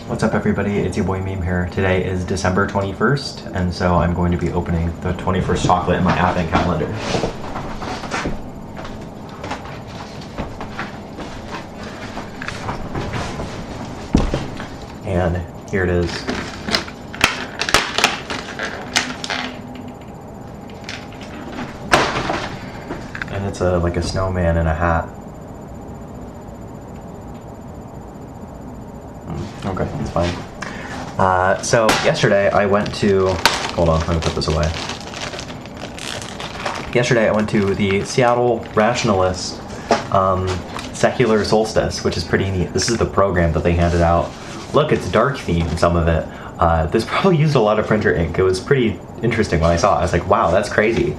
What's up, everybody? It's your boy Meme here. Today is December 21st, and so I'm going to be opening the 21st chocolate in my advent calendar. And here it is. And it's like a snowman in a hat. Okay, it's fine. So yesterday I went to, hold on, let me put this away. Yesterday I went to the Seattle Rationalist Secular Solstice, which is pretty neat. This is the program that they handed out. Look, it's dark themed, some of it. This probably used a lot of printer ink. It was pretty interesting when I saw it. I was like, wow, that's crazy.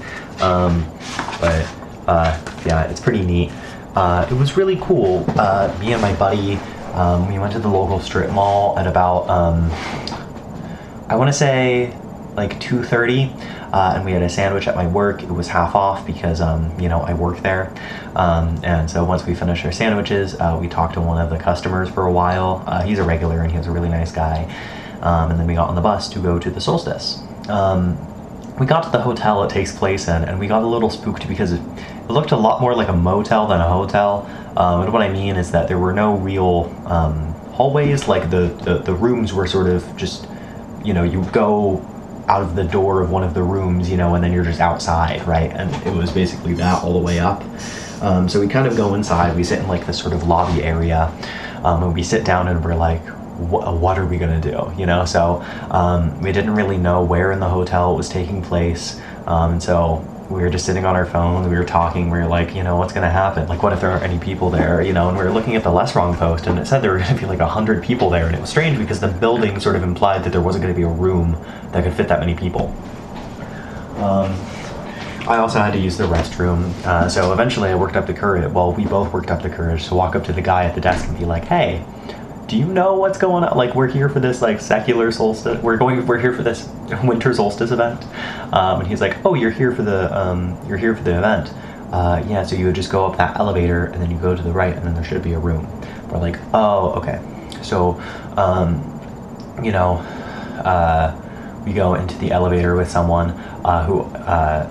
Yeah, it's pretty neat. It was really cool. Me and my buddy, we went to the local strip mall at about, I want to say like 2:30, and we had a sandwich at my work. It was half off because, I work there. And so once we finished our sandwiches, we talked to one of the customers for a while. He's a regular and he was a really nice guy. And then we got on the bus to go to the solstice. We got to the hotel it takes place in, and we got a little spooked because it looked a lot more like a motel than a hotel. And what I mean is that there were no real hallways. Like the rooms were sort of just, you go out of the door of one of the rooms, and then you're just outside, right? And it was basically that all the way up. So we kind of go inside, we sit in like this sort of lobby area, and we sit down and we're like, what are we gonna do? So we didn't really know where in the hotel it was taking place. And so we were just sitting on our phone, we were talking, we were like, what's gonna happen? Like, what if there aren't any people there? And we were looking at the Less Wrong post, and it said there were gonna be like 100 people there, and it was strange because the building sort of implied that there wasn't gonna be a room that could fit that many people. I also had to use the restroom, so eventually I worked up the courage, we both worked up the courage to walk up to the guy at the desk and be like, hey, do you know what's going on? Like, we're here for this like secular solstice. We're here for this winter solstice event. And he's like, oh, you're here for the event. Yeah, so you would just go up that elevator and then you go to the right and then there should be a room. We're like, oh, okay. So, we go into the elevator with someone who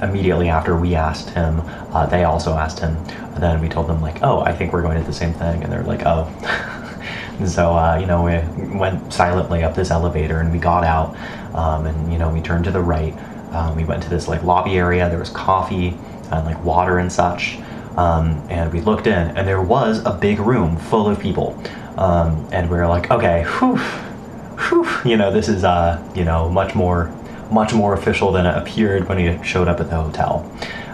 immediately after we asked him, they also asked him. And then we told them like, oh, I think we're going to the same thing. And they're like, oh. And so, we went silently up this elevator and we got out, and, we turned to the right. We went to this like lobby area. There was coffee and like water and such. And we looked in and there was a big room full of people. And we were like, okay, this is, much more official than it appeared when we showed up at the hotel.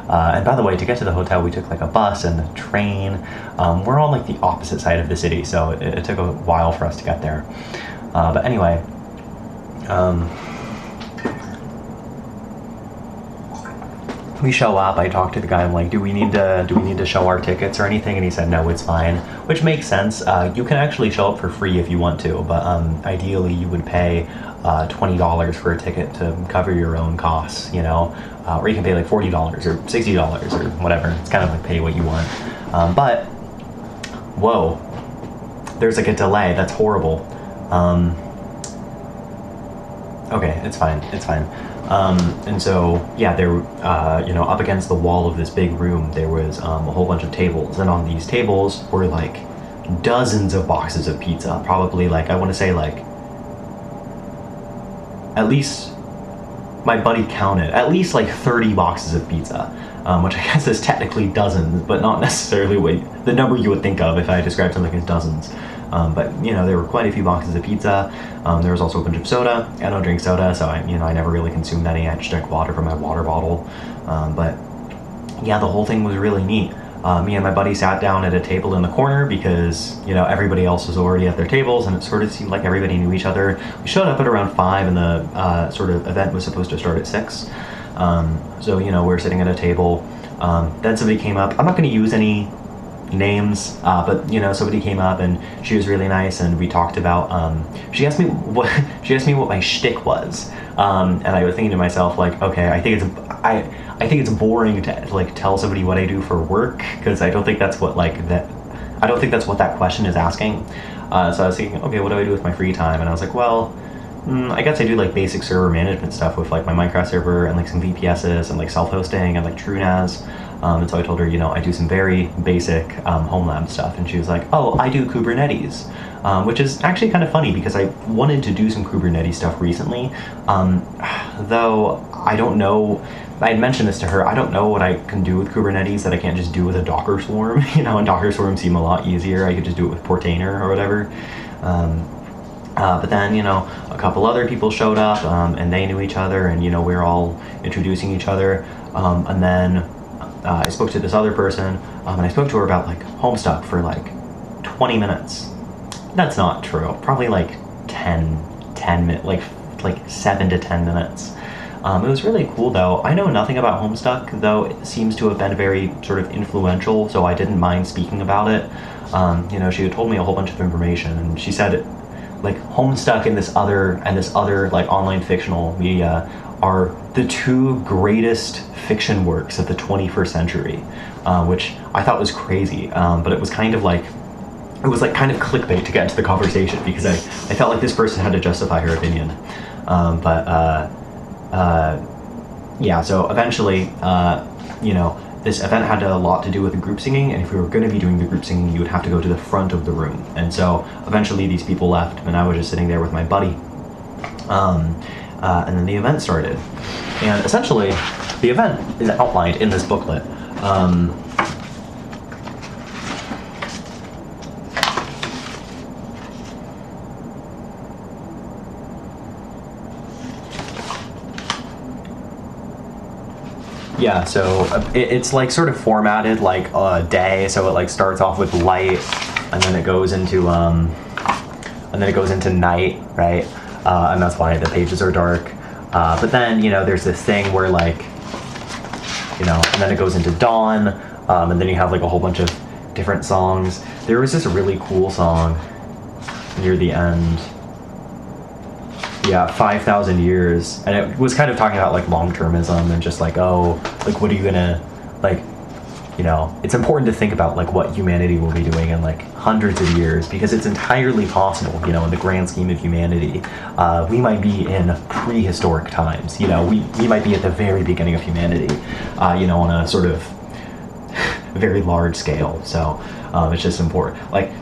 And by the way, to get to the hotel, we took like a bus and a train. We're on like the opposite side of the city, so it took a while for us to get there. But anyway, we show up. I talked to the guy. I'm like, do we need to show our tickets or anything? And he said, no, it's fine, which makes sense. You can actually show up for free if you want to, but ideally you would pay $20 for a ticket to cover your own costs, or you can pay like $40 or $60 or whatever. It's kind of like pay what you want. But whoa, there's like a delay. That's horrible. Okay, it's fine. And so, yeah, there, up against the wall of this big room, there was a whole bunch of tables. And on these tables were like dozens of boxes of pizza. Probably like, I want to say like, at least, my buddy counted, at least like 30 boxes of pizza, which I guess is technically dozens, but not necessarily the number you would think of if I described something as dozens. But there were quite a few boxes of pizza. There was also a bunch of soda. I don't drink soda, so I never really consumed any. I just drank water from my water bottle. But yeah, the whole thing was really neat. Me and my buddy sat down at a table in the corner because, everybody else was already at their tables and it sort of seemed like everybody knew each other. We showed up at around 5 and the sort of event was supposed to start at 6. So, we're sitting at a table. Then somebody came up. I'm not going to use any names, but somebody came up and she was really nice and we talked about, she asked me what my shtick was. And I was thinking to myself, like, okay, I think it's boring to like tell somebody what I do for work, because I don't think that's what that question is asking. So I was thinking, okay, what do I do with my free time? And I was like, well, I guess I do like basic server management stuff with like my Minecraft server and like some VPSs and like self-hosting and like TrueNAS. And so I told her, I do some very basic home lab stuff. And she was like, oh, I do Kubernetes, which is actually kind of funny because I wanted to do some Kubernetes stuff recently, though I don't know. I had mentioned this to her. I don't know what I can do with Kubernetes that I can't just do with a Docker swarm. And Docker swarms seem a lot easier. I could just do it with Portainer or whatever. But then, a couple other people showed up, and they knew each other, and, we were all introducing each other. And then I spoke to this other person, and I spoke to her about, like, Homestuck for, like, 20 minutes. That's not true. Probably, like, 10 minutes, like 7 to 10 minutes. It was really cool, though. I know nothing about Homestuck, though it seems to have been very sort of influential, so I didn't mind speaking about it. She had told me a whole bunch of information, and she said like Homestuck and this other like online fictional media are the two greatest fiction works of the 21st century, which I thought was crazy, but it was kind of like kind of clickbait to get into the conversation because I felt like this person had to justify her opinion. So eventually, this event had a lot to do with the group singing, and if we were going to be doing the group singing, you would have to go to the front of the room. And so eventually these people left, and I was just sitting there with my buddy. And then the event started. And essentially, the event is outlined in this booklet. Yeah, so it's like sort of formatted like a day. So it like starts off with light, and then it goes into night, right? And that's why the pages are dark. But then there's this thing where like and then it goes into dawn, and then you have like a whole bunch of different songs. There was this really cool song near the end. Yeah, 5,000 years, and it was kind of talking about like long-termism and just like, what are you gonna like, it's important to think about like what humanity will be doing in like hundreds of years, because it's entirely possible, in the grand scheme of humanity, we might be in prehistoric times. We might be at the very beginning of humanity, on a sort of very large scale. So it's just important, like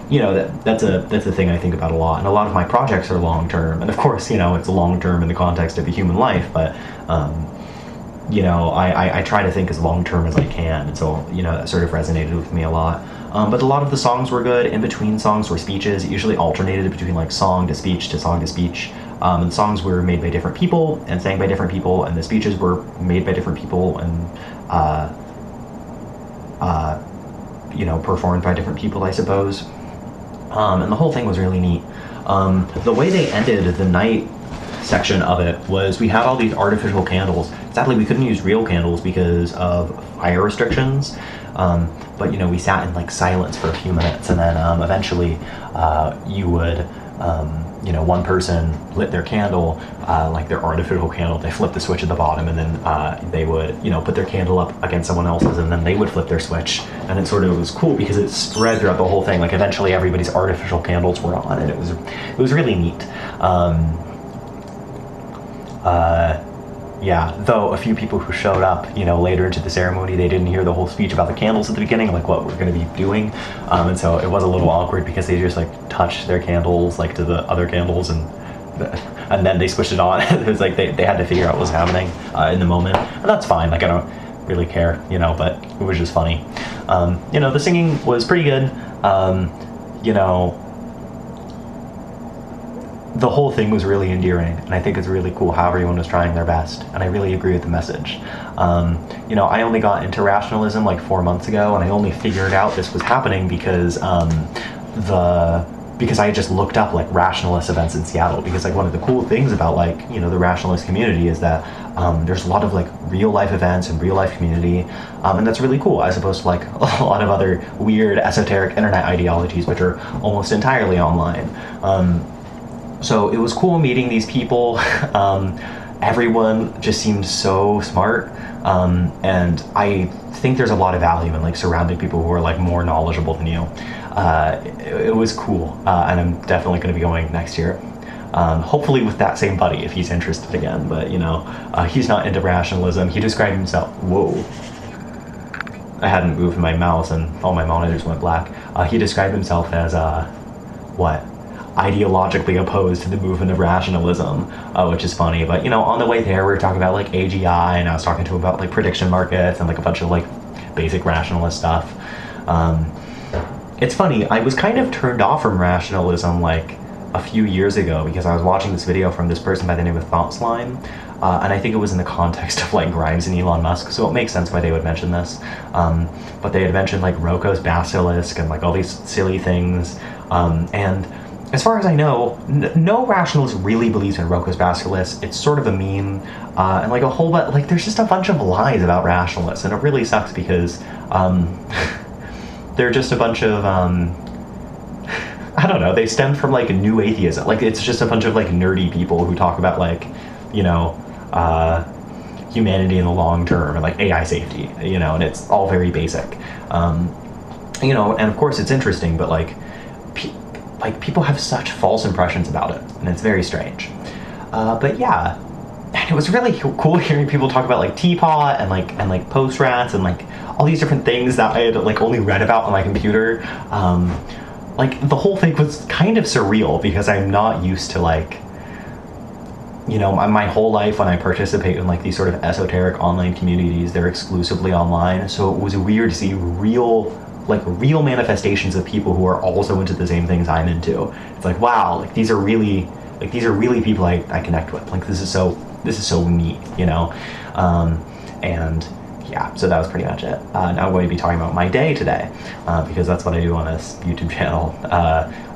that's a thing I think about a lot, and a lot of my projects are long term, and of course it's long term in the context of a human life, but I try to think as long term as I can, and so that sort of resonated with me a lot. But a lot of the songs were good. In between songs were speeches. It usually alternated between like song to speech to song to speech, and the songs were made by different people and sang by different people, and the speeches were made by different people and performed by different people, I suppose. And the whole thing was really neat. The way they ended the night section of it was we had all these artificial candles. Sadly, we couldn't use real candles because of fire restrictions. But we sat in like silence for a few minutes, and then eventually you would one person lit their candle, like their artificial candle. They flipped the switch at the bottom, and then they would, put their candle up against someone else's, and then they would flip their switch. And it sort of was cool because it spread throughout the whole thing. Like eventually, everybody's artificial candles were on, and it was really neat. Though a few people who showed up, later into the ceremony, they didn't hear the whole speech about the candles at the beginning, like what we're going to be doing, and so it was a little awkward because they just like touched their candles like to the other candles, and then they switched it on. It was like they had to figure out what was happening in the moment, and that's fine. Like I don't really care, but it was just funny. The singing was pretty good. The whole thing was really endearing, and I think it's really cool how everyone was trying their best, and I really agree with the message. I only got into rationalism like 4 months ago, and I only figured out this was happening because because I just looked up like rationalist events in Seattle, because like one of the cool things about like the rationalist community is that there's a lot of like real life events and real life community, and that's really cool as opposed to like a lot of other weird esoteric internet ideologies which are almost entirely online. So it was cool meeting these people. Everyone just seemed so smart, and I think there's a lot of value in like surrounding people who are like more knowledgeable than you. it was cool, and I'm definitely going to be going next year. Hopefully with that same buddy if he's interested again, but he's not into rationalism. He described himself, whoa, I hadn't moved my mouse and all my monitors went black. He described himself as ideologically opposed to the movement of rationalism, which is funny. But on the way there we were talking about like AGI, and I was talking to him about like prediction markets and like a bunch of like basic rationalist stuff. It's funny, I was kind of turned off from rationalism like a few years ago because I was watching this video from this person by the name of ThoughtSlime, and I think it was in the context of like Grimes and Elon Musk, so it makes sense why they would mention this. But they had mentioned like Roko's basilisk and like all these silly things, and as far as I know, no rationalist really believes in Roko's basilisk. It's sort of a meme, and like a whole bunch, like there's just a bunch of lies about rationalists, and it really sucks because they're just a bunch of I don't know, they stem from like new atheism. Like it's just a bunch of like nerdy people who talk about like humanity in the long term and like AI safety, and it's all very basic, and of course it's interesting, but like people have such false impressions about it, and it's very strange. But yeah, and it was really cool hearing people talk about like teapot and like post rats and like all these different things that I had like only read about on my computer. Like the whole thing was kind of surreal because I'm not used to like, my whole life when I participate in like these sort of esoteric online communities, they're exclusively online. So it was weird to see real manifestations of people who are also into the same things I'm into. It's like, wow, like these are really people I connect with. Like this is so neat, and yeah, so that was pretty much it. Now I'm going to be talking about my day today, because that's what I do on this YouTube channel.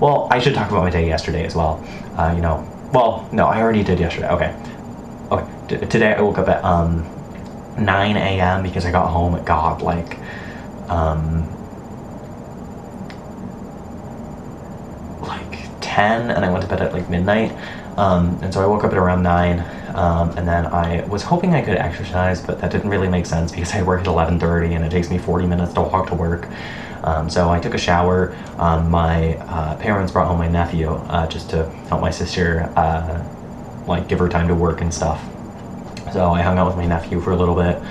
Well, I should talk about my day yesterday as well. Well, no, I already did yesterday. Okay. Today I woke up at 9 a.m. because I got home at like 10, and I went to bed at like midnight. And so I woke up at around 9. And then I was hoping I could exercise, but that didn't really make sense because I work at 11:30 and it takes me 40 minutes to walk to work. So I took a shower. My parents brought home my nephew just to help my sister give her time to work and stuff. So I hung out with my nephew for a little bit.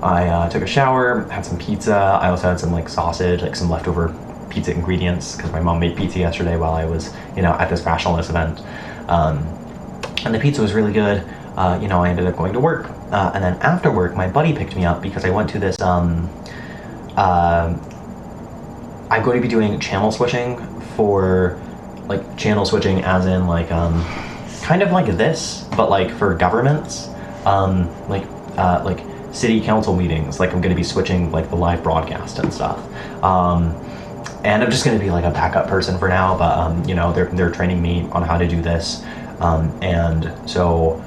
I took a shower, had some pizza. I also had some like sausage, like some leftover pizza ingredients because my mom made pizza yesterday while I was at this rationalist event. And the pizza was really good. I ended up going to work, and then after work my buddy picked me up because I went to this I'm going to be doing channel switching for like channel switching as in like kind of like this, but like for governments, like city council meetings. Like I'm going to be switching like the live broadcast and stuff, and I'm just going to be like a backup person for now, but they're training me on how to do this, and so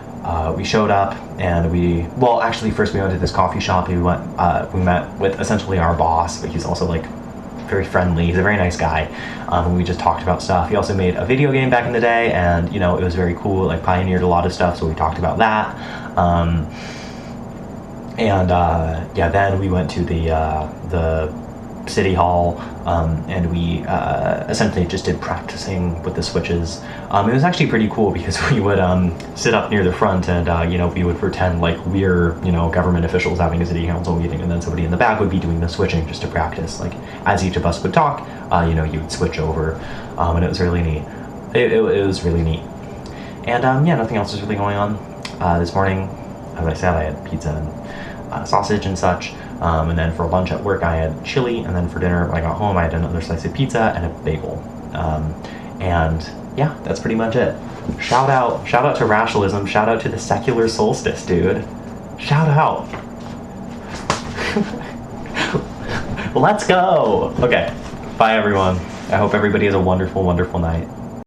we showed up and first we went to this coffee shop. We met with essentially our boss, but he's also like very friendly. He's a very nice guy. And we just talked about stuff. He also made a video game back in the day, and it was very cool. Like pioneered a lot of stuff, so we talked about that. Then we went to the city hall, and we essentially just did practicing with the switches. It was actually pretty cool because we would sit up near the front and we would pretend like we're government officials having a city council meeting, and then somebody in the back would be doing the switching just to practice. Like as each of us would talk, you would switch over, and it was really neat. It was really neat. And nothing else was really going on this morning. As I said, I had pizza and sausage and such. And then for lunch at work I had chili, and then for dinner when I got home I had another slice of pizza and a bagel. And yeah, that's pretty much it. Shout out to rationalism, shout out to the secular solstice, dude. Shout out. Let's go. Okay, bye everyone. I hope everybody has a wonderful, wonderful night.